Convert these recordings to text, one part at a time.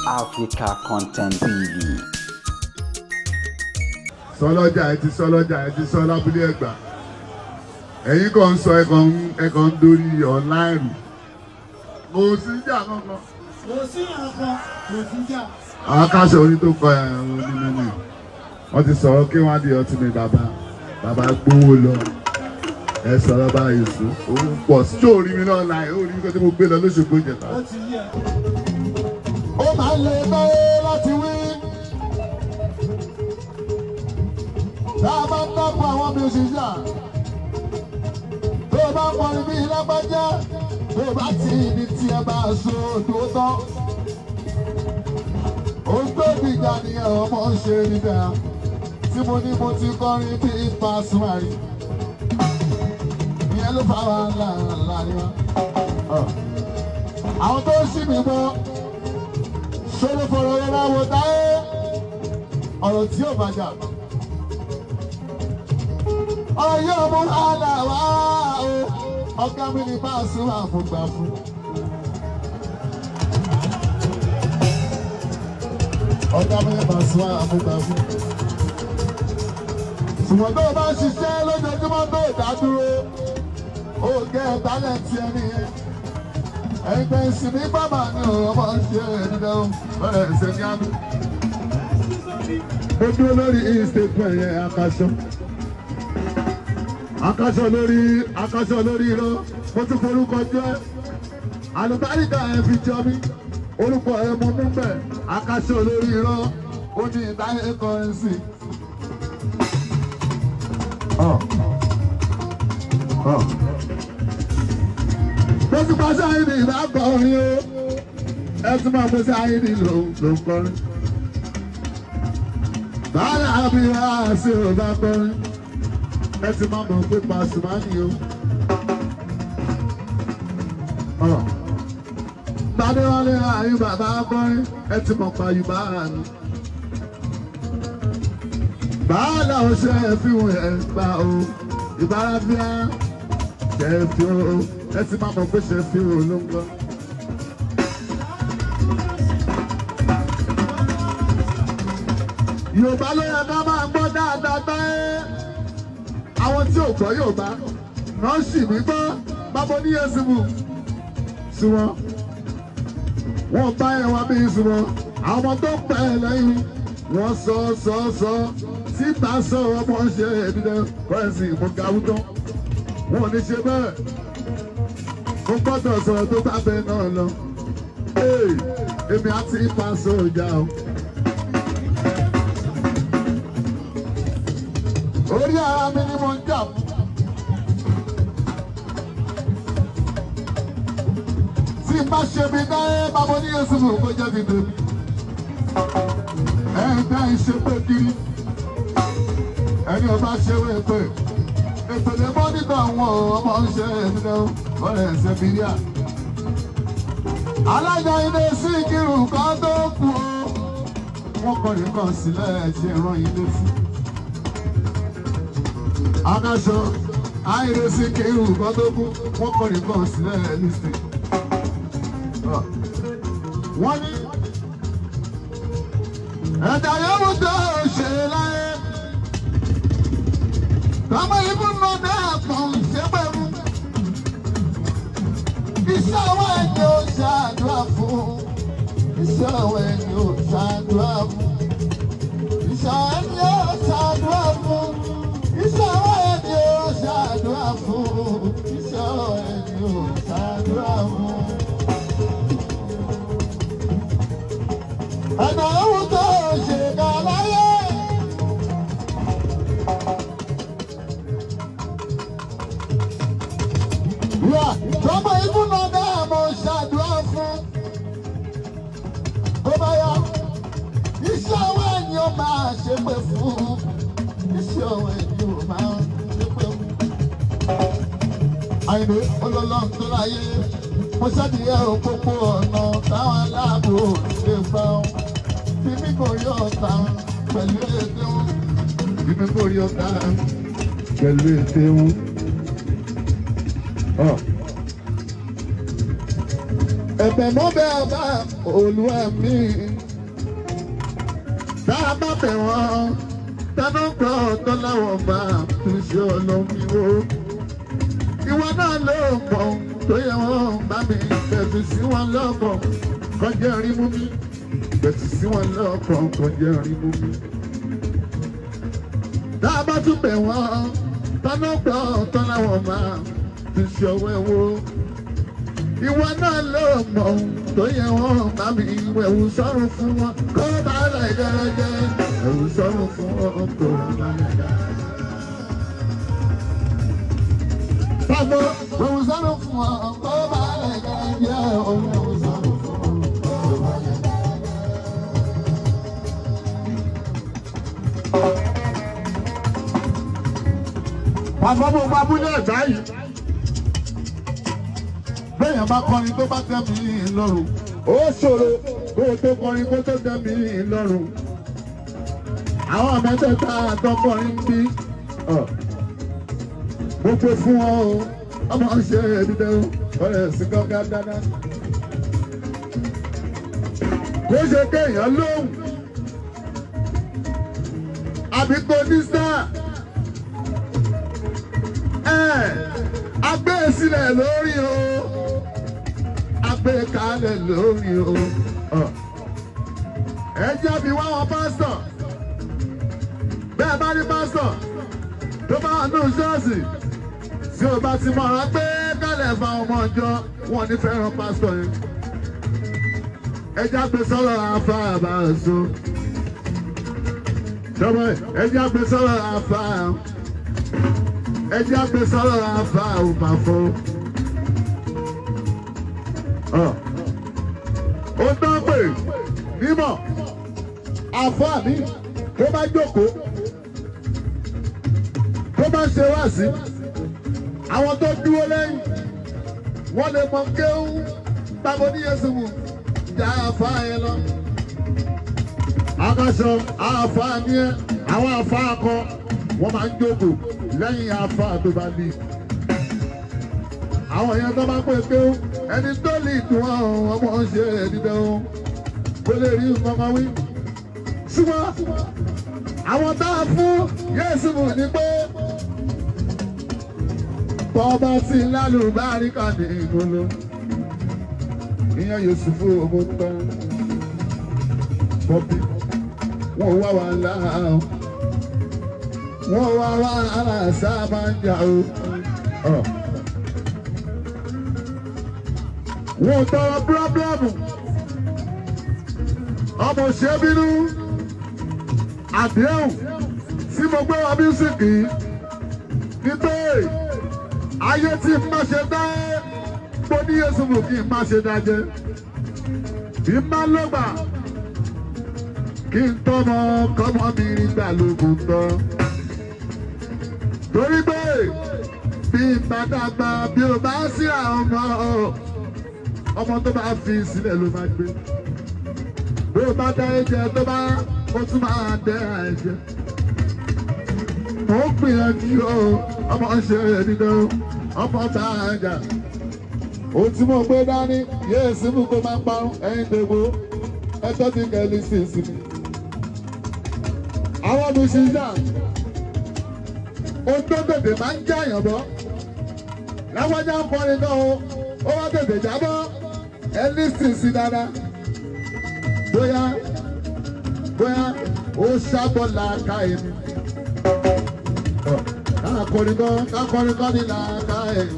Africa Content TV. Sọlọ́jà ẹ ti sọlọ́jà ẹ ti sọ lábúlé Ẹ̀gbá. Ẹ̀yin kan ń sọ ẹ̀kan ń dórí online. Kò sí jà kankan. Kò sí nǹkan, kò sí jà. Àwọn akáṣọ orí tó kọ ẹ̀rọ onímọ̀ ni. Wọ́n ti sọ̀rọ̀ kí wọ́n á di ọtí mi bàbá gbówó lọ. Ẹ sọ̀rọ̀ báyìí sùn. Òun pọ̀ sí orí mi náà láì orí mi kan tí mo gbé lọ lóṣogbo ìjẹta. Ó ti yẹ. Ó máa ń lè báyé láti wí. Tá a bá ń dápọ̀ àwọn musician. Tó o bá ń kọrin bí lágbájá. Tó o bá ti ibi tí ẹ bá so tòótọ́. Ó ń gbé ìjà ni ọmọ ń ṣe níbẹ̀. Tí mo ní mo ti kọrin bí Pasuma rí. Ìyẹn ló fà wá láàrin wa. Àwọn tó ń ṣì mí gbọ́. Ṣòro fọ̀rọ̀ yẹn máa wò táyé. Ọ̀rọ̀ tí ò bá jà. Ọ̀rọ̀ yóò mú àlà wá o. Ọ̀gá mi ní Pasuma àfọ̀gbà fún. Ọ̀gá mi ní Pasuma àfọ̀gbà fún. Ṣùgbọ́n tó o bá ń ṣiṣẹ́ lójoojúmọ́ tó o dá dúró. O gẹ́ tálẹ̀ntì ẹni yẹn. Ẹgbẹ́ ìsinmi bàbá ni ọmọ ṣe ẹ̀dínlẹ́ ọ̀rẹ́ ẹ̀sẹ̀ ní àná. Mo dúró lórí instagram yẹn Akaṣọ lórí irọ́. Mo tún forúkọ jẹ́ àlùbáríkà ẹ̀ fi jọ mí. Orúkọ ẹ̀ mo mú bẹ̀ Akaṣọ lórí irọ́. Ó ní ìdáyé kọrẹ́nsì. Mo ti pa sáyidì ìdákọ̀ orin o. Ẹ tún máa pè sáyidì ló ń kọrin. Báyà bí wá sí ọ̀dà kọrin. Ẹ ti máa mọ̀ pé Pasuma ni o. Gbadéwálé àyè bàbá kọrin. Ẹ ti mọ̀ pa Yorùbá ni. Báàlà ó ṣe é fi hùn ẹ̀ gbà o. Ìbáraẹ̀fíà ṣe é fi o. Ẹ ti máa mọ̀ pé ṣe fi hùn ló ń gbọ́. Yorùbá ló yẹ ká máa gbọ́ dáadáa báyé. Àwọn tí ò gbọ́ Yorùbá náà sì mí gbọ́ bábọ́ ní Yẹ́sùmù sí wọn. Wọ́n bá ẹ̀ wá bí ìsúnmọ́. Àwọn tó ń pẹ́ lẹ́yìn wọ́n sọ síta sọ ọmọ ṣe ẹ̀dínlẹ̀ kọ́rẹ́nsì ìmúgawú tán. Wọ́n ò ní ṣe bẹ́ẹ̀. Mo gbọ́dọ̀ sọ̀rọ̀ tó bá bẹ́ẹ̀ náà lọ. Èmi àti Paso ìjà o. Orí ara mi ni mo ń jà fún. Tí n bá ṣe mi dáyé bábo ní Yẹ́sùmù kó jẹ́ ti tèmi. Ẹ̀ẹ́dá ìṣe pé kiri. Ẹni ọba ṣe wé pé. Èpèlè mọ́ nígbà àwọn ọmọ ń ṣe ẹ̀dínlẹ̀ ọ̀rẹ́ ẹ̀sẹ̀ bíríà. Alága ilé sí ìkírun kan tó kú o. Wọ́n kọ́ nìkan sílẹ̀ ṣe rán ilé sí. Akaṣọ àìrèsí kírù kan tó kú wọ́n kọ́ nìkan sílẹ̀ lísì. Wọ́n ní ẹ̀dá yóò tó ṣe láyé. Kọ́mọ ibú náà dẹ́pọ̀ ṣẹ́pẹ̀rú. Iṣẹ́ ọwọ́ ẹni ò ṣàdúrà fún. Iṣẹ́ ọwọ́ ẹni ò ṣàdúrà fún. Iṣẹ́ ẹni ò ṣàdúrà fún. Iṣẹ́ ọwọ́ ẹni ò ṣàdúrà fún. Iṣẹ́ ọwọ́ ẹni ò ṣàdúrà fún. Ẹ̀nà ohun tó ṣe kà láyé. Tọ́mọ ikú náà dáa mo ṣàdúrà fún. Tó bá yá, iṣẹ́ ọwọ́ ẹni ó máa ṣe pé fún. Iṣẹ́ ọwọ́ ẹni ó máa ṣe pé fún. Àìní olólùm tó láyé, mo ṣàdìyẹ òpópó ọ̀nà táwọn aláàbò ṣe fà ó. Fi mí kò rí ọ̀tá pẹ̀lú ètè wọn. Fi mí kò rí ọ̀tá pẹ̀lú ètè wọn. ẹ̀bẹ̀ mọ́ bẹ́ ọba Olúwa mi. Tá a bá bẹ̀ wọ́n tánú gbọ́ ọ̀tọ́ láwọn bá tún ṣe ọlọ́mi o. Ìwọ náà ló mọ̀ tó yẹ wọ́n bá mi bẹ̀tù sí wọn lọ́kàn kọjá rí mú mi. Bẹ̀tù sí wọn lọ́kàn kọjá rí mú mi. Tá a bá tún bẹ̀ wọ́n tánú gbọ́ ọ̀tọ́ láwọn bá tún ṣe ọwọ́ ẹ̀wọ́. Ìwọ náà ló mọ̀ tó yẹ wọ́n bá mi wẹ̀wù sọ́run fún wọn kó bá lẹ̀ jẹ́rẹ́jẹ́. Ẹ̀wù sọ́run fún wọn kó bá lẹ̀ jẹ́rẹ́jẹ́. Bàbá wẹ̀wù sọ́run fún wọn kó bá lẹ̀ jẹ́rẹ́jẹ́. Wẹ̀wù sọ́run fún wọn kó bá lẹ̀ jẹ́rẹ́jẹ́. Bàbá mo máa mú ní ẹ̀dá yìí. Bẹ́ẹ̀yàn bá kọrin tó bá tẹ́ mi lọ́rùn. Ó ṣòro kó o tó kọrin kó tó tẹ́ mi lọ́rùn. Àwọn mẹ́tẹ̀ẹ̀ta àtọkọrin ń bí. Mo pè fún wọn o, ọmọ ṣe èdìdẹ o, ọ̀rẹ́ sí gángan dáadáa. Kó ṣe kéèyàn lóhùn. Àbí kò ní sáà. Agbé sílẹ̀ lórí o. Agbé kalẹ̀ lórí o. Ẹ jẹ́ bí wá wọn pásítọ̀. Bẹ́ẹ̀ bá ní pásítọ̀ tó bá wà ní ṣọ́ọ̀ṣì tí o bá ti mọ̀ràn gbé kalẹ̀ fún ọmọ ọjọ́ wọn ní fẹ́ràn pásítọ̀ yẹn. Ẹ jẹ́ àgbé sọ́rọ̀ afá àbáṣọ. Ṣọ́bọ̀ ẹ jẹ́ àgbé sọ́rọ̀ afá. Ẹ jẹ́ àgbé sọ́rọ̀ afá òpàfọ́. Ó tán pé mímọ̀ àfọ́ àmì tó bá jókòó tó bá ṣe wá sí àwọn tó dúró lẹ́yìn wọ́n lè mọ kéwú tábó ní Yésù wù já àfá yẹn lọ. Akáṣọ àfá ni ẹ àwọn àfá akọ wọ́n máa ń jókòó lẹ́yìn àfá tó bá lè. Àwọn èèyàn tó bá pè kéwú ẹni tó lè dùn àwọn ọmọ ṣe dídẹ o kó lè rí nǹkan wí. Ṣùgbọ́n àwọn tá a fún Yésù mú ní pé bọ́ọ̀bá tí lálùbáríkà ní ìgbóná ìyẹn Yésù fún ọmọ tán bọ́bí wọ́n wá wà láà wọ́n wá wà aláṣà máa ń jà o. Wọ́n tọrọ pírọ́blẹ́mù ọmọ ṣe bínú àdéhùn tí mo gbé wa mísìkì ní pé ayé tí n má ṣe dá mo ní Yésù mú kí n má ṣe dájẹ́ bí n má lọ́gbà kí n tọ́mọ kọ́mọ mi rí gbà lókun tán torí pé bí n bá dàgbà bí o bá sí àwọn ọmọ tó bá fi sílẹ̀ ló máa gbé bí o bá dá ẹ̀jẹ̀ tó bá o tún máa dẹ́ ẹ̀jẹ̀ mo ń gbìyànjú o ọmọ ṣe dídán ọmọ tá a jà o tí mo gbé dání Yésù mú kó máa parun ẹ̀yin dègbò ẹjọ́ ti kẹ́lí sí ìsinmi àwọn olùṣíjà ohun tó tètè máa ń jẹ́ àyànbọ́ láwọ́jà ń kọrin náà ó wá tètè jábọ́ ẹ lísìn sí dáadáa bóyá ó ṣàbọ̀ làákà èmi kákọrin kan ní làákà èmi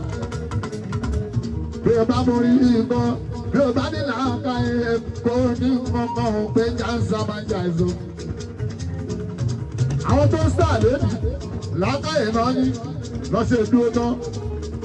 bí o bá mórí nǹkan bí o bá ní làákà èmi kò ní nǹkan pé jáǹsà máa jà èso àwọn tó ń sà lónìí làákà èmi náà ní lọ́sẹ̀ dúró tán.